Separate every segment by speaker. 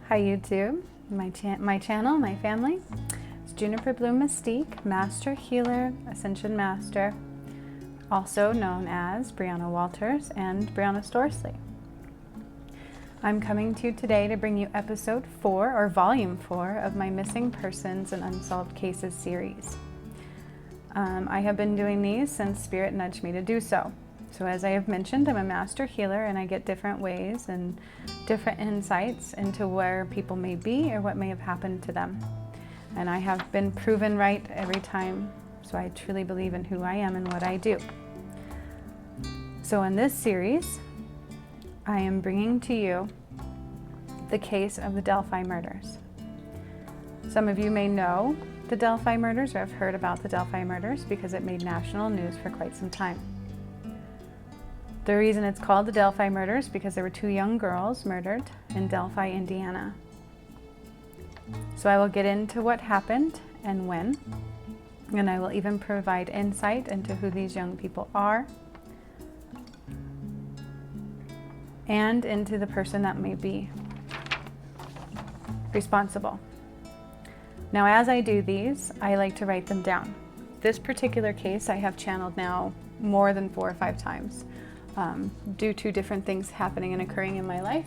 Speaker 1: Hi YouTube, my channel, my family. It's Juniper Bloom Mystique, Master Healer, Ascension Master, also known as Brianna Walters and Brianna Storsley. I'm coming to you today to bring you episode 4 or volume 4 of my Missing Persons and Unsolved Cases series. I have been doing these since Spirit nudged me to do so. So as I have mentioned, I'm a master healer and I get different ways and different insights into where people may be or what may have happened to them. And I have been proven right every time, so I truly believe in who I am and what I do. So in this series, I am bringing to you the case of the Delphi Murders. Some of you may know the Delphi Murders or have heard about the Delphi Murders because it made national news for quite some time. The reason it's called the Delphi Murders is because there were 2 young girls murdered in Delphi, Indiana. So I will get into what happened and when, and I will even provide insight into who these young people are and into the person that may be responsible. Now, as I do these, I like to write them down. This particular case I have channeled now more than 4 or 5 times. Due to different things happening and occurring in my life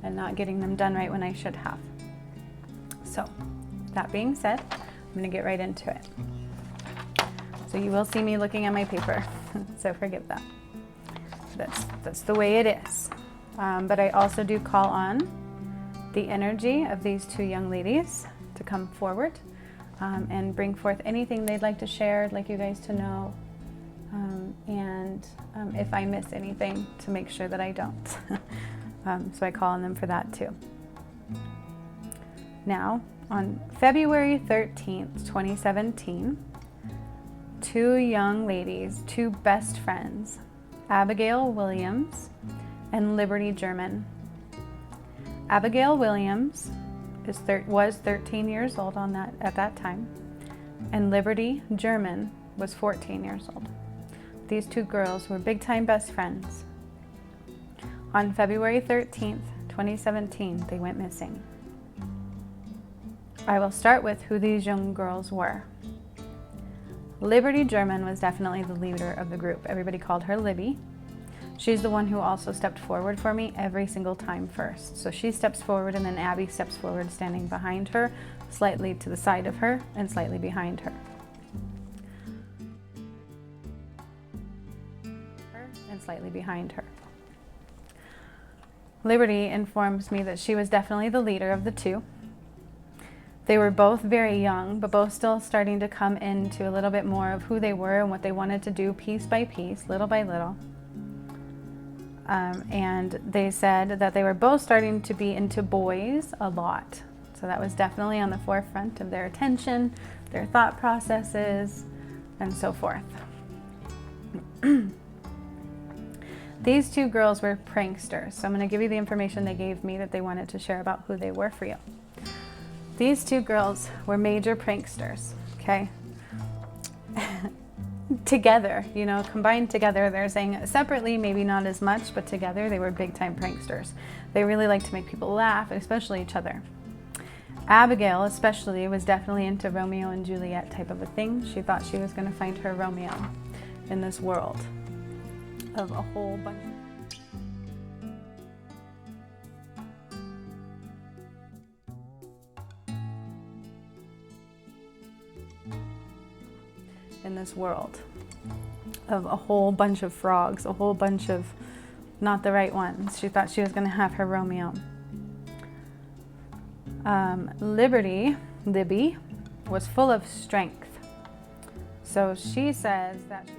Speaker 1: and not getting them done right when I should have. So, that being said, I'm going to get right into it. So you will see me looking at my paper, so forgive that. That's the way it is. But I also do call on the energy of these 2 young ladies to come forward and bring forth anything they'd like to share, I'd like you guys to know. And if I miss anything, to make sure that I don't. So I call on them for that too. Now, on February 13th, 2017, 2 young ladies, 2 best friends, Abigail Williams and Liberty German. Abigail Williams was 13 years old at that time, and Liberty German was 14 years old. These 2 girls were big-time best friends. On February 13th, 2017, they went missing. I will start with who these young girls were. Liberty German was definitely the leader of the group. Everybody called her Libby. She's the one who also stepped forward for me every single time first. So she steps forward and then Abby steps forward, standing behind her, slightly to the side of her, and slightly behind her. And slightly behind her. Liberty informs me that she was definitely the leader of the 2. They were both very young, but both still starting to come into a little bit more of who they were and what they wanted to do piece by piece, little by little. And they said that they were both starting to be into boys a lot. So that was definitely on the forefront of their attention, their thought processes, and so forth. These 2 girls were pranksters, so I'm going to give you the information they gave me that they wanted to share about who they were for you. These 2 girls were major pranksters, okay? Together, combined together, they're saying separately, maybe not as much, but together they were big-time pranksters. They really liked to make people laugh, especially each other. Abigail, especially, was definitely into Romeo and Juliet type of a thing. She thought she was going to find her Romeo in this world of a whole bunch. In this world of a whole bunch of frogs, a whole bunch of not the right ones. She thought she was going to have her Romeo. Libby, was full of strength. So she says that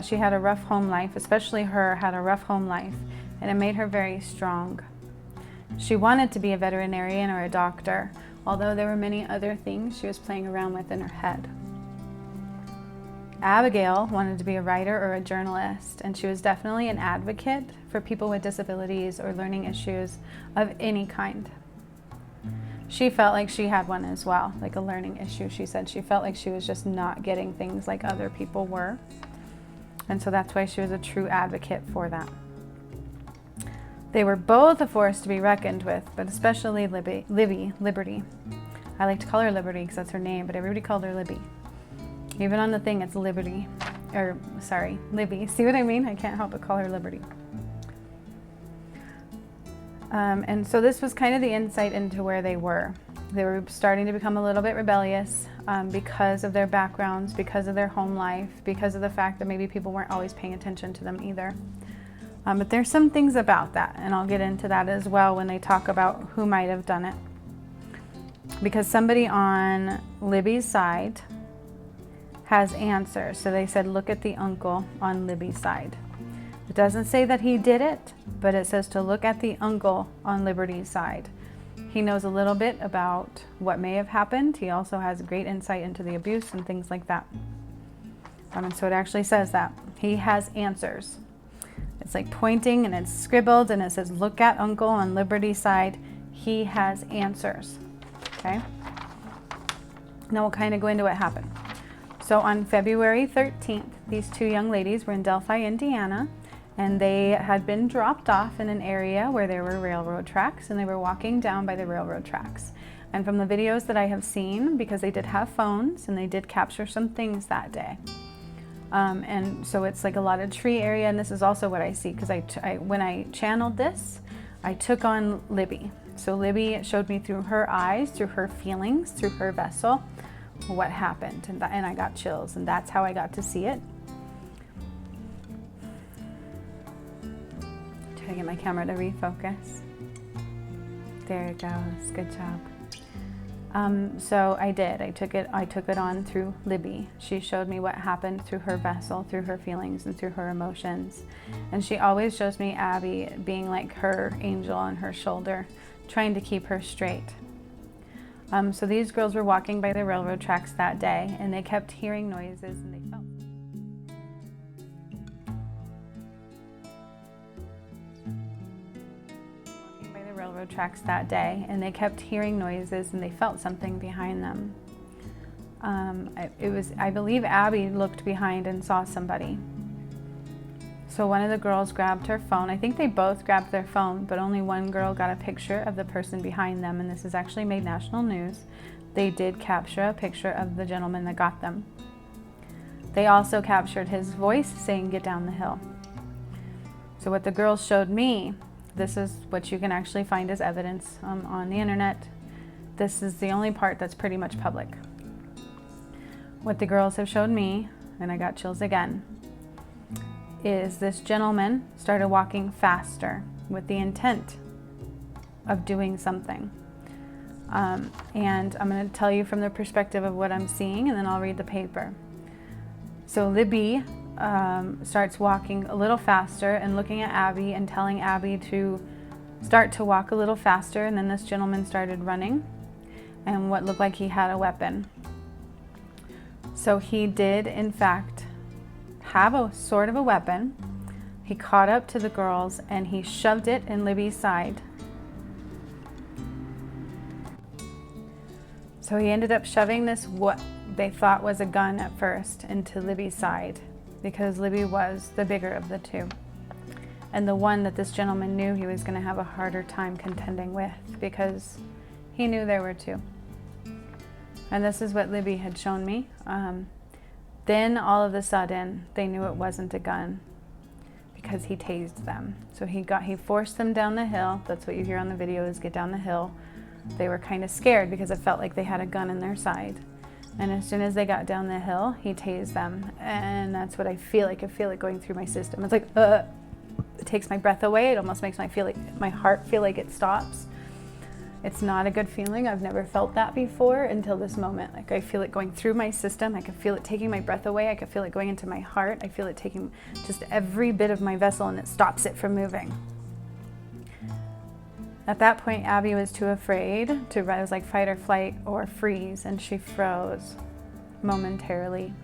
Speaker 1: she had a rough home life, especially her had a rough home life, and it made her very strong. She wanted to be a veterinarian or a doctor, although there were many other things she was playing around with in her head. Abigail wanted to be a writer or a journalist, and she was definitely an advocate for people with disabilities or learning issues of any kind. She felt like she had one as well, like a learning issue. She said she felt like she was just not getting things like other people were. And so that's why she was a true advocate for that. They were both a force to be reckoned with, but especially Liberty. I like to call her Liberty because that's her name, but everybody called her Libby. Even on the thing, it's Libby. See what I mean? I can't help but call her Liberty. And so this was kind of the insight into where they were. They were starting to become a little bit rebellious because of their backgrounds, because of their home life, because of the fact that maybe people weren't always paying attention to them either. But there's some things about that, and I'll get into that as well when they talk about who might have done it. Because somebody on Libby's side has answers. So they said, look at the uncle on Libby's side. It doesn't say that he did it, but it says to look at the uncle on Liberty's side. He knows a little bit about what may have happened. He also has great insight into the abuse and things like that. And so it actually says that. He has answers. It's like pointing and it's scribbled and it says, look at uncle on Liberty's side. He has answers. Okay? Now we'll kind of go into what happened. So on February 13th, these two young ladies were in Delphi, Indiana, and they had been dropped off in an area where there were railroad tracks, and they were walking down by the railroad tracks. And from the videos that I have seen, because they did have phones and they did capture some things that day. And so it's like a lot of tree area, and this is also what I see, because when I channeled this, I took on Libby. So Libby showed me through her eyes, through her feelings, through her vessel, what happened, and I got chills, and that's how I got to see it. Try to get my camera to refocus. There it goes. Good job. So I did. I took it on through Libby. She showed me what happened through her vessel, through her feelings, and through her emotions. And she always shows me Abby being like her angel on her shoulder, trying to keep her straight. So these girls were walking by the railroad tracks that day, and they kept hearing noises, and they felt. Walking by the railroad tracks that day, and they kept hearing noises, and they felt something behind them. I believe Abby looked behind and saw somebody. So one of the girls grabbed her phone. I think they both grabbed their phone, but only one girl got a picture of the person behind them, and this has actually made national news. They did capture a picture of the gentleman that got them. They also captured his voice saying, "Get down the hill." So what the girls showed me, this is what you can actually find as evidence on the internet. This is the only part that's pretty much public. What the girls have showed me, and I got chills again, is this gentleman started walking faster with the intent of doing something. And I'm going to tell you from the perspective of what I'm seeing, and then I'll read the paper. So Libby starts walking a little faster and looking at Abby and telling Abby to start to walk a little faster, and then this gentleman started running, and what looked like he had a weapon. So he did, in fact, have a sort of a weapon. He caught up to the girls and he shoved it in Libby's side. So he ended up shoving this, what they thought was a gun at first, into Libby's side, because Libby was the bigger of the two, and the one that this gentleman knew he was going to have a harder time contending with, because he knew there were two. And this is what Libby had shown me. Then all of a sudden, they knew it wasn't a gun because he tased them. So he forced them down the hill. That's what you hear on the video, is get down the hill. They were kind of scared because it felt like they had a gun in their side. And as soon as they got down the hill, he tased them. And that's what I feel like. I feel it going through my system. It's like, it takes my breath away. It almost makes my heart feel like it stops. It's not a good feeling. I've never felt that before until this moment. Like, I feel it going through my system. I can feel it taking my breath away. I can feel it going into my heart. I feel it taking just every bit of my vessel, and it stops it from moving. At that point, Abby was too afraid to, it was like fight or flight or freeze, and she froze momentarily.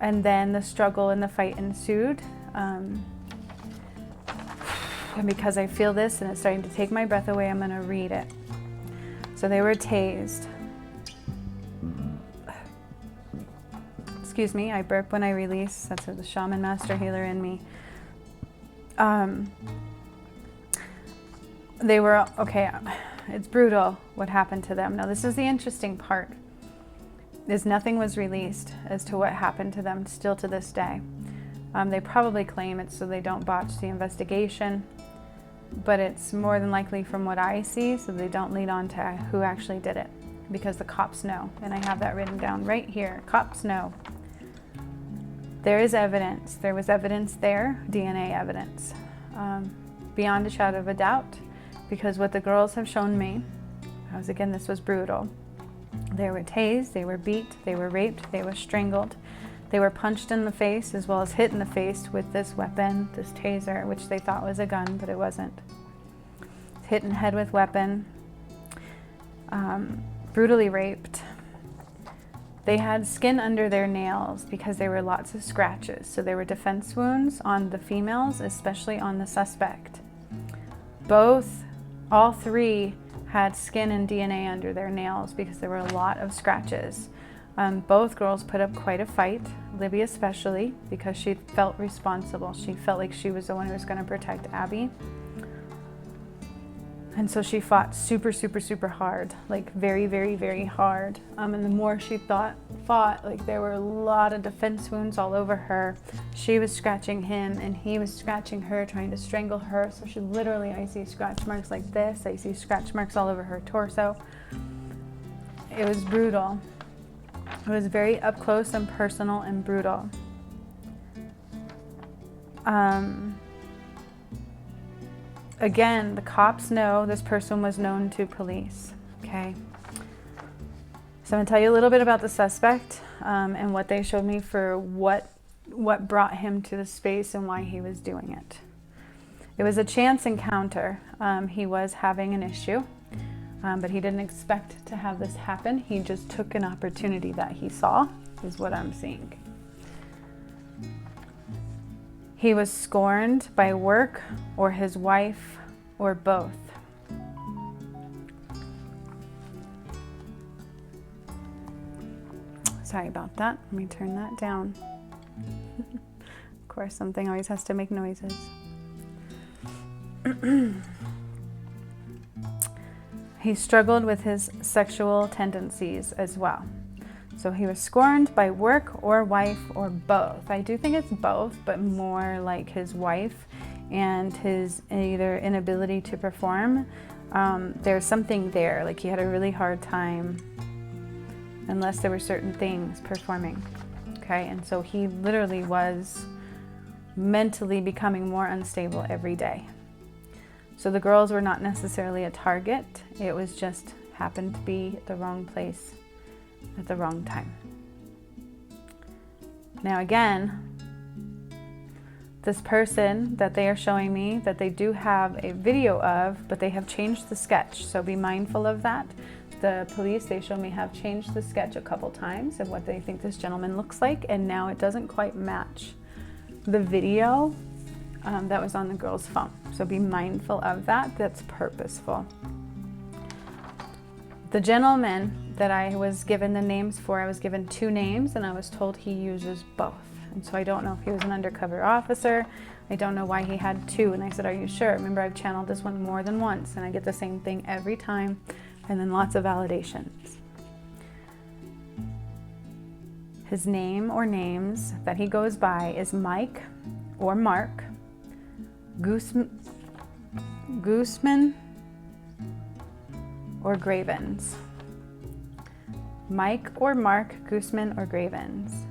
Speaker 1: And then the struggle and the fight ensued. And because I feel this and it's starting to take my breath away, I'm going to read it. So they were tased. Excuse me, I burp when I release. That's the shaman master healer in me. They were, okay, it's brutal what happened to them. Now this is the interesting part, is nothing was released as to what happened to them still to this day. They probably claim it so they don't botch the investigation, but it's more than likely from what I see, so they don't lead on to who actually did it, because the cops know, and I have that written down right here. Cops know. There is evidence. There was evidence there, DNA evidence, beyond a shadow of a doubt, because what the girls have shown me, because again, this was brutal. They were tased, they were beat, they were raped, they were strangled. They were punched in the face as well as hit in the face with this weapon, this taser, which they thought was a gun, but it wasn't. Hit in the head with weapon. Brutally raped. They had skin under their nails because there were lots of scratches. So there were defense wounds on the females, especially on the suspect. All three had skin and DNA under their nails because there were a lot of scratches. Both girls put up quite a fight, Libby especially, because she felt responsible. She felt like she was the one who was going to protect Abby. And so she fought super, super, super hard, like very, very, very hard. And the more she fought, like there were a lot of defense wounds all over her. She was scratching him and he was scratching her, trying to strangle her. So she literally, I see scratch marks like this. I see scratch marks all over her torso. It was brutal. It was very up close and personal and brutal. Again, the cops know this person was known to police, okay? So I'm gonna tell you a little bit about the suspect and what they showed me for what brought him to the space and why he was doing it. It was a chance encounter. He was having an issue, but he didn't expect to have this happen. He just took an opportunity that he saw, is what I'm seeing. He was scorned by work or his wife or both. Sorry about that. Let me turn that down. Of course, something always has to make noises. He struggled with his sexual tendencies as well. So he was scorned by work or wife or both. I do think it's both, but more like his wife and his either inability to perform. There's something there, like he had a really hard time unless there were certain things performing. Okay, and so he literally was mentally becoming more unstable every day. So the girls were not necessarily a target. It was just happened to be at the wrong place at the wrong time. Now again, this person that they are showing me that they do have a video of, but they have changed the sketch. So be mindful of that. The police, they show me, have changed the sketch a couple times of what they think this gentleman looks like. And now it doesn't quite match the video that was on the girl's phone. So be mindful of that. That's purposeful. The gentleman that I was given the names for, I was given 2 names and I was told he uses both. And so I don't know if he was an undercover officer. I don't know why he had 2. And I said, are you sure? Remember, I've channeled this one more than once and I get the same thing every time, and then lots of validations. His name or names that he goes by is Mike or Mark Guzman or Gravens. Mike or Mark Guzman or Gravens.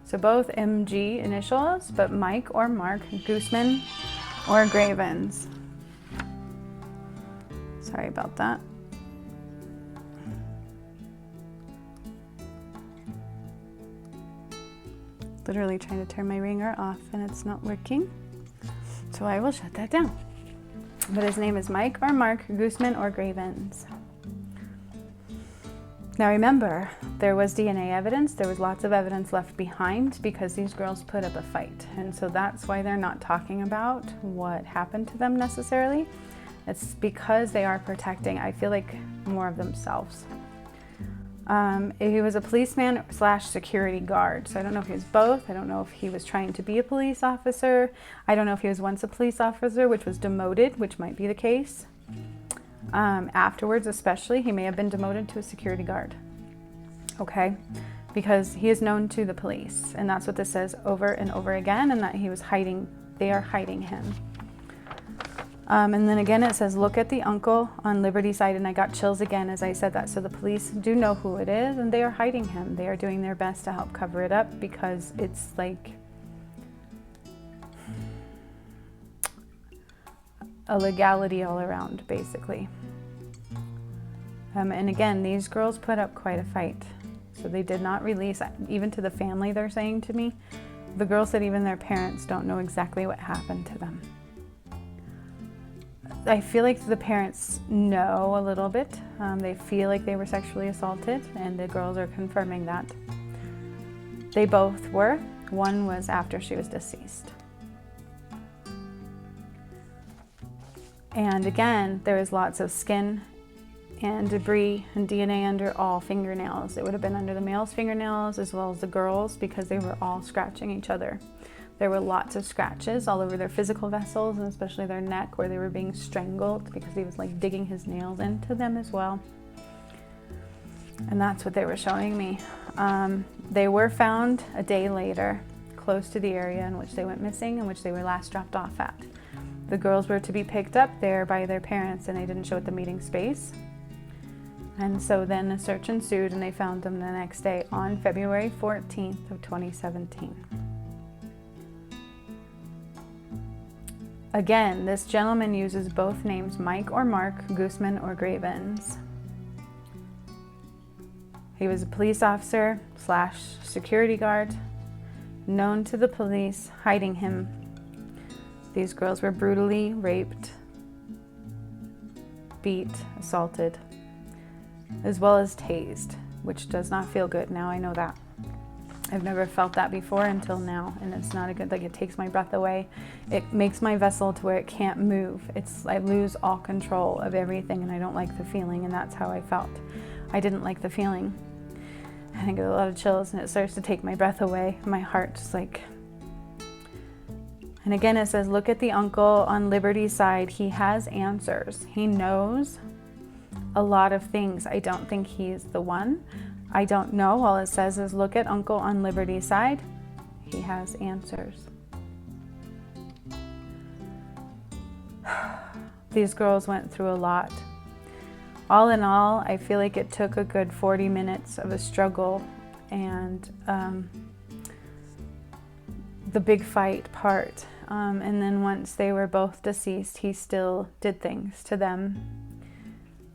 Speaker 1: So both MG initials, but Mike or Mark Guzman or Gravens. Sorry about that. Literally trying to turn my ringer off and it's not working. So I will shut that down. But his name is Mike or Mark Guzman or Gravens. Now remember, there was DNA evidence, there was lots of evidence left behind because these girls put up a fight. And so that's why they're not talking about what happened to them necessarily. It's because they are protecting, I feel like, more of themselves. He was a policeman / security guard. So I don't know if he was both. I don't know if he was trying to be a police officer. I don't know if he was once a police officer, which was demoted, which might be the case. Afterwards, especially, he may have been demoted to a security guard. Okay? Because he is known to the police. And that's what this says over and over again, and that he was hiding, they are hiding him. And then again, it says, look at the uncle on Liberty's side. And I got chills again as I said that. So the police do know who it is, and they are hiding him. They are doing their best to help cover it up because it's like a legality all around, basically. And again, these girls put up quite a fight. So they did not release, even to the family, they're saying to me. The girls said even their parents don't know exactly what happened to them. I feel like the parents know a little bit. They feel like they were sexually assaulted, and the girls are confirming that. They both were. One was after she was deceased. And again, there was lots of skin and debris and DNA under all fingernails. It would have been under the male's fingernails as well as the girls because they were all scratching each other. There were lots of scratches all over their physical vessels, and especially their neck where they were being strangled because he was like digging his nails into them as well. And that's what they were showing me. They were found a day later close to the area in which they went missing and which they were last dropped off at. The girls were to be picked up there by their parents, and they didn't show at the meeting space. And so then a search ensued, and they found them the next day on February 14th of 2017. Again, this gentleman uses both names, Mike or Mark Guzman or Gravens. He was a police officer / security guard, known to the police, hiding him. These girls were brutally raped, beat, assaulted, as well as tased, which does not feel good. Now I know that. I've never felt that before until now, and it's not a good, like, it takes my breath away. It makes my vessel to where it can't move. I lose all control of everything, and I don't like the feeling, and that's how I felt. I didn't like the feeling. And I get a lot of chills, and it starts to take my breath away. My heart just like... And again, it says, look at the uncle on Liberty's side. He has answers. He knows a lot of things. I don't think he's the one. I don't know. All it says is, look at uncle on Liberty's side. He has answers. These girls went through a lot. All in all, I feel like it took a good 40 minutes of a struggle, and the big fight part. And then once they were both deceased, he still did things to them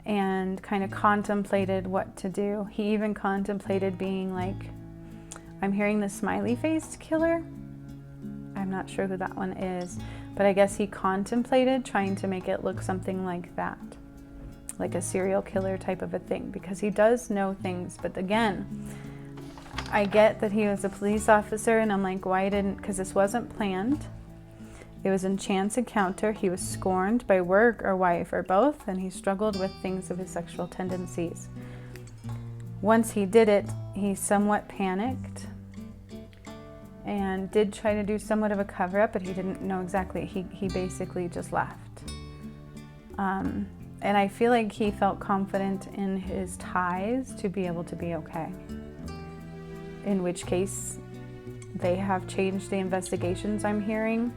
Speaker 1: and kind of contemplated what to do. He even contemplated being like, I'm hearing the smiley-faced killer. I'm not sure who that one is, but I guess he contemplated trying to make it look something like that, like a serial killer type of a thing, because he does know things. But again, I get that he was a police officer, and I'm like, why didn't, because this wasn't planned. It was a chance encounter. He was scorned by work or wife or both, and he struggled with things of his sexual tendencies. Once he did it, he somewhat panicked and did try to do somewhat of a cover-up, but he didn't know exactly. He basically just left. And I feel like he felt confident in his ties to be able to be okay. In which case, they have changed the investigations, I'm hearing,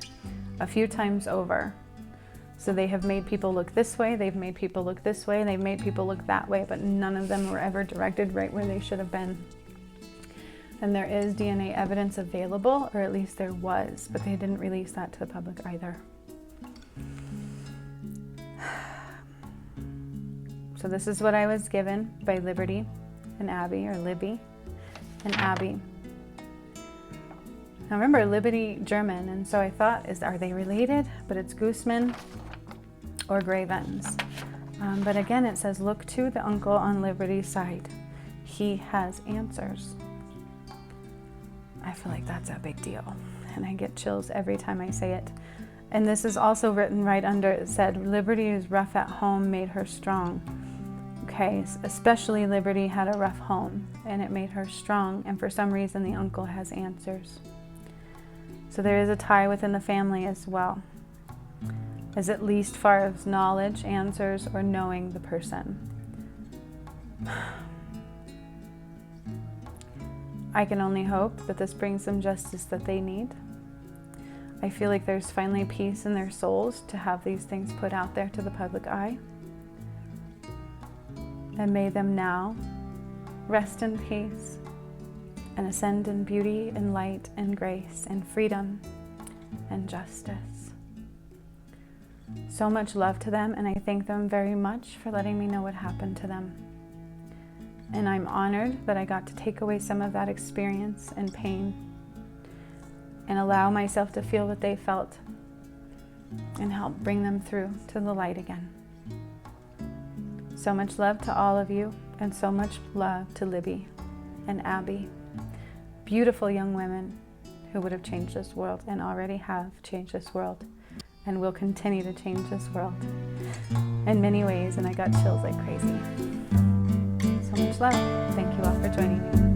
Speaker 1: a few times over. So they have made people look this way, they've made people look this way, they've made people look that way, but none of them were ever directed right where they should have been. And there is DNA evidence available, or at least there was, but they didn't release that to the public either. So this is what I was given by Liberty and Abby, or Libby and Abby. Now remember, Liberty, German, and so I thought, are they related? But it's Guzman or Gravens. But again, it says, look to the uncle on Liberty's side. He has answers. I feel like that's a big deal. And I get chills every time I say it. And this is also written right under it. Said, Liberty is rough at home, made her strong. Okay, especially Liberty had a rough home, and it made her strong. And for some reason, the uncle has answers. So there is a tie within the family as well, as at least far as knowledge, answers, or knowing the person. I can only hope that this brings them justice that they need. I feel like there's finally peace in their souls to have these things put out there to the public eye. And may them now rest in peace and ascend in beauty and light and grace and freedom and justice. So much love to them, and I thank them very much for letting me know what happened to them. And I'm honored that I got to take away some of that experience and pain and allow myself to feel what they felt and help bring them through to the light again. So much love to all of you, and so much love to Libby and Abby. Beautiful young women who would have changed this world and already have changed this world and will continue to change this world in many ways, and I got chills like crazy. So much love. Thank you all for joining me.